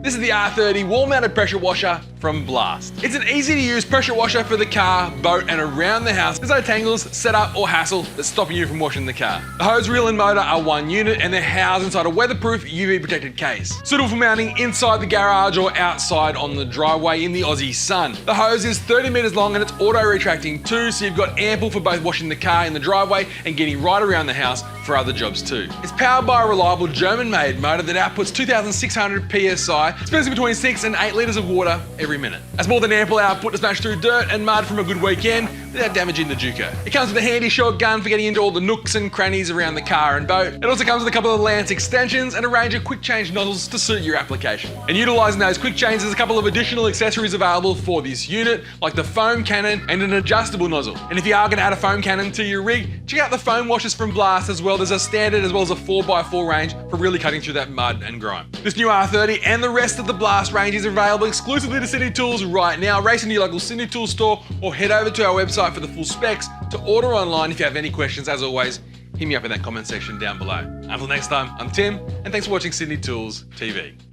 This is the R30 wall-mounted pressure washer from Blahst. It's an easy-to-use pressure washer for the car, boat, and around the house. There's no tangles, setup, or hassle that's stopping you from washing the car. The hose reel and motor are one unit, and they're housed inside a weatherproof, UV-protected case, suitable for mounting inside the garage or outside on the driveway in the Aussie sun. The hose is 30 meters long and it's auto-retracting too, so you've got ample for both washing the car in the driveway and getting right around the house for other jobs too. It's powered by a reliable German-made motor that outputs 2,600 PSI, dispensing between 6 and 8 litres of water every minute. That's more than ample output to smash through dirt and mud from a good weekend without damaging the Duco. It comes with a handy shotgun for getting into all the nooks and crannies around the car and boat. It also comes with a couple of lance extensions and a range of quick change nozzles to suit your application. And utilising those quick changes, there's a couple of additional accessories available for this unit, like the foam cannon and an adjustable nozzle. And if you are going to add a foam cannon to your rig, check out the foam washers from Blahst as well. There's a standard as well as a 4x4 range for really cutting through that mud and grime. This new R30 and the rest of the Blahst range is available exclusively to Sydney Tools right now. Race into your local Sydney Tools store or head over to our website for the full specs. To order online, if you have any questions, as always, hit me up in that comment section down below. Until next time, I'm Tim, and thanks for watching Sydney Tools TV.